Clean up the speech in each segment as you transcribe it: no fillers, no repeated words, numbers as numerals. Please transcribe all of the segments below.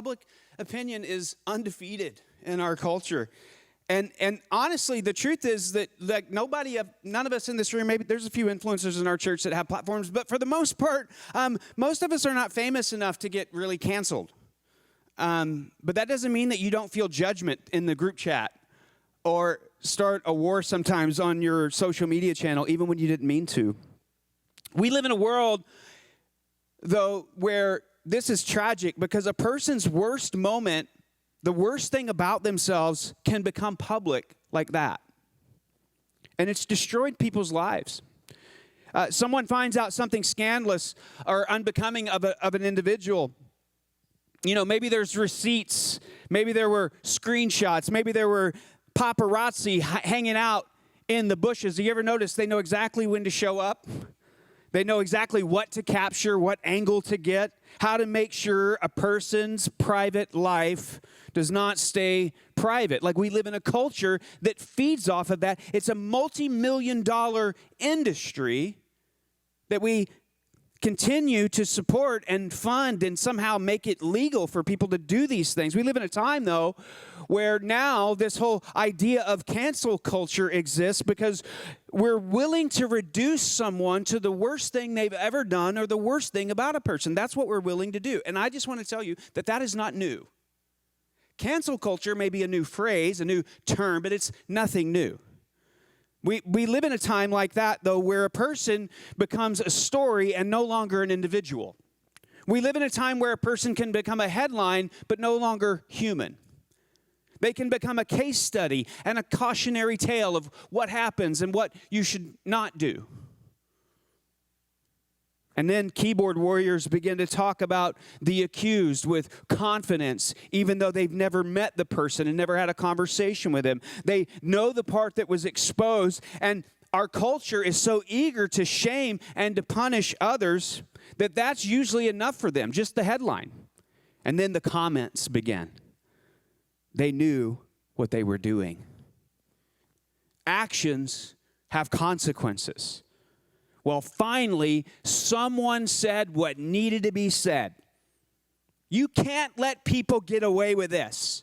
Public opinion is undefeated in our culture. And honestly, the truth is that like none of us in this room, maybe there's a few influencers in our church that have platforms, but for the most part, most of us are not famous enough to get really canceled. But that doesn't mean that you don't feel judgment in the group chat or start a war sometimes on your social media channel, even when you didn't mean to. We live in a world, though, where this is tragic because a person's worst moment, the worst thing about themselves, can become public like that. And it's destroyed people's lives. Someone finds out something scandalous or unbecoming of an individual. You know, maybe there's receipts, maybe there were screenshots, maybe there were paparazzi hanging out in the bushes. Do you ever notice they know exactly when to show up? They know exactly what to capture, what angle to get, how to make sure a person's private life does not stay private. Like, we live in a culture that feeds off of that. It's a multi-million-dollar industry that we continue to support and fund and somehow make it legal for people to do these things. We live in a time, though, where now this whole idea of cancel culture exists because we're willing to reduce someone to the worst thing they've ever done or the worst thing about a person. That's what we're willing to do. And I just want to tell you that that is not new. Cancel culture may be a new phrase, a new term, but it's nothing new. We live in a time like that, though, where a person becomes a story and no longer an individual. We live in a time where a person can become a headline, but no longer human. They can become a case study and a cautionary tale of what happens and what you should not do. And then keyboard warriors begin to talk about the accused with confidence, even though they've never met the person and never had a conversation with him. They know the part that was exposed, and our culture is so eager to shame and to punish others that that's usually enough for them, just the headline. And then the comments begin. They knew what they were doing. Actions have consequences. Well, finally, someone said what needed to be said. You can't let people get away with this.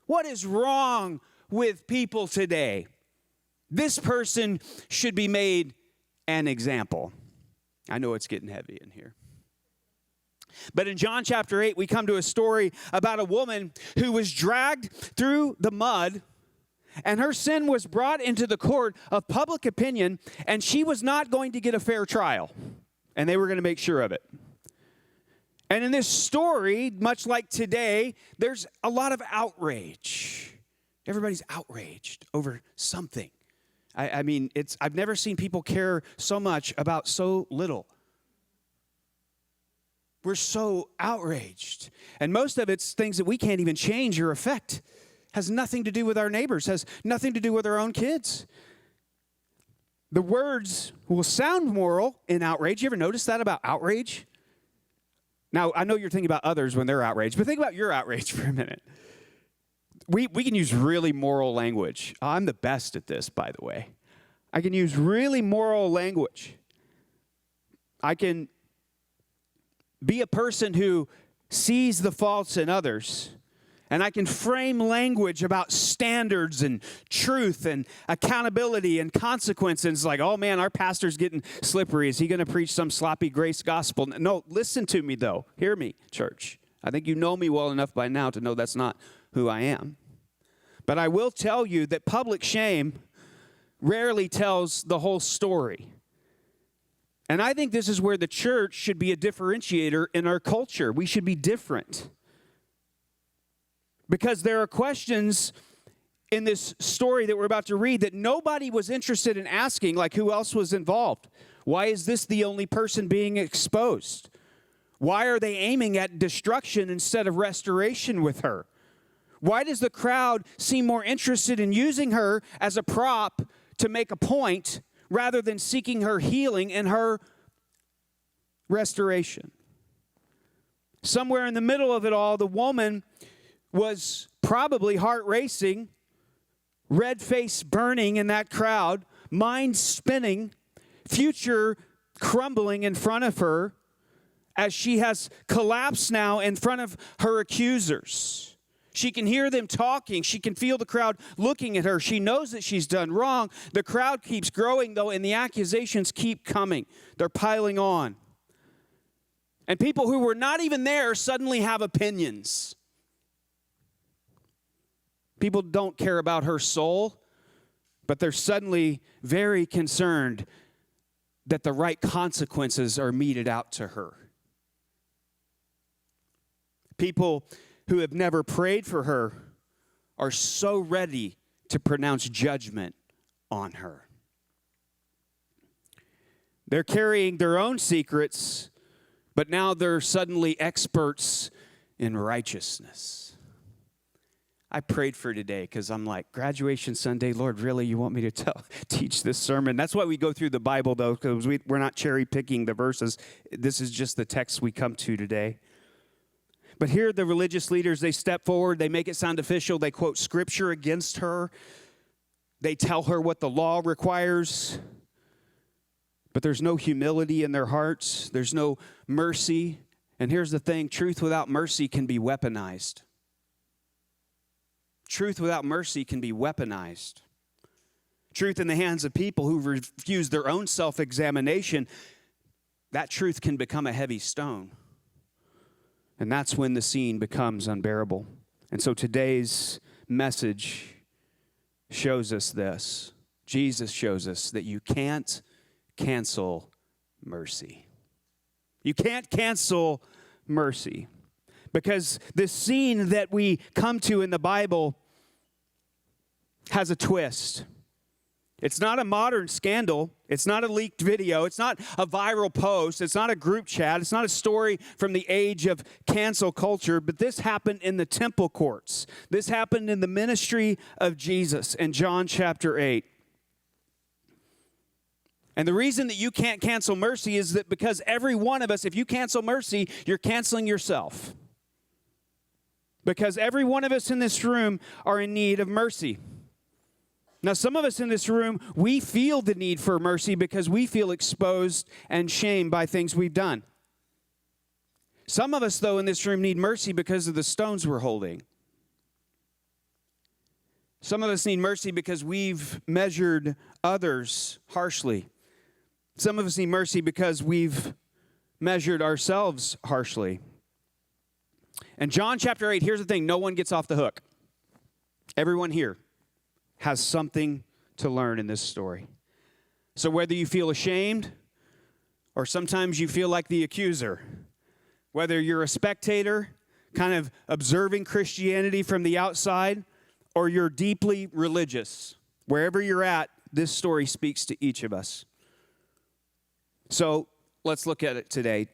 What is wrong with people today? This person should be made an example. I know it's getting heavy in here. But in John chapter 8, we come to a story about a woman who was dragged through the mud, and her sin was brought into the court of public opinion, and she was not going to get a fair trial. And they were going to make sure of it. And in this story, much like today, there's a lot of outrage. Everybody's outraged over something. I mean, I've never seen people care so much about so little. We're so outraged. And most of it's things that we can't even change or affect. Has nothing to do with our neighbors, has nothing to do with our own kids. The words will sound moral in outrage. You ever notice that about outrage? Now, I know you're thinking about others when they're outraged, but think about your outrage for a minute. We can use really moral language. I'm the best at this, by the way. I can use really moral language. I can be a person who sees the faults in others. And I can frame language about standards and truth and accountability and consequences like, oh man, our pastor's getting slippery. Is he going to preach some sloppy grace gospel? No, listen to me though. Hear me, church. I think you know me well enough by now to know that's not who I am. But I will tell you that public shame rarely tells the whole story. And I think this is where the church should be a differentiator in our culture. We should be different. Because there are questions in this story that we're about to read that nobody was interested in asking, like who else was involved? Why is this the only person being exposed? Why are they aiming at destruction instead of restoration with her? Why does the crowd seem more interested in using her as a prop to make a point rather than seeking her healing and her restoration? Somewhere in the middle of it all, the woman was probably heart racing, red face burning in that crowd, mind spinning, future crumbling in front of her, as she has collapsed now in front of her accusers. She can hear them talking. She can feel the crowd looking at her. She knows that she's done wrong. The crowd keeps growing, though, and the accusations keep coming. They're piling on. And people who were not even there suddenly have opinions. People don't care about her soul, but they're suddenly very concerned that the right consequences are meted out to her. People who have never prayed for her are so ready to pronounce judgment on her. They're carrying their own secrets, but now they're suddenly experts in righteousness. I prayed for today because I'm like, graduation Sunday, Lord, really, you want me to teach this sermon? That's why we go through the Bible, though, because we're not cherry picking the verses. This is just the text we come to today. But here the religious leaders, they step forward, they make it sound official, they quote scripture against her, they tell her what the law requires, but there's no humility in their hearts, there's no mercy. And here's the thing, truth without mercy can be weaponized. Truth without mercy can be weaponized. Truth in the hands of people who refuse their own self-examination, that truth can become a heavy stone. And that's when the scene becomes unbearable. And so today's message shows us this. Jesus shows us that you can't cancel mercy. You can't cancel mercy. Because this scene that we come to in the Bible has a twist. It's not a modern scandal. It's not a leaked video. It's not a viral post. It's not a group chat. It's not a story from the age of cancel culture. But this happened in the temple courts. This happened in the ministry of Jesus in John chapter 8. And the reason that you can't cancel mercy is that because every one of us, if you cancel mercy, you're canceling yourself. Because every one of us in this room are in need of mercy. Now, some of us in this room, we feel the need for mercy because we feel exposed and shamed by things we've done. Some of us, though, in this room need mercy because of the stones we're holding. Some of us need mercy because we've measured others harshly. Some of us need mercy because we've measured ourselves harshly. And John chapter 8, here's the thing, no one gets off the hook. Everyone here has something to learn in this story. So whether you feel ashamed or sometimes you feel like the accuser, whether you're a spectator, kind of observing Christianity from the outside, or you're deeply religious, wherever you're at, this story speaks to each of us. So let's look at it today.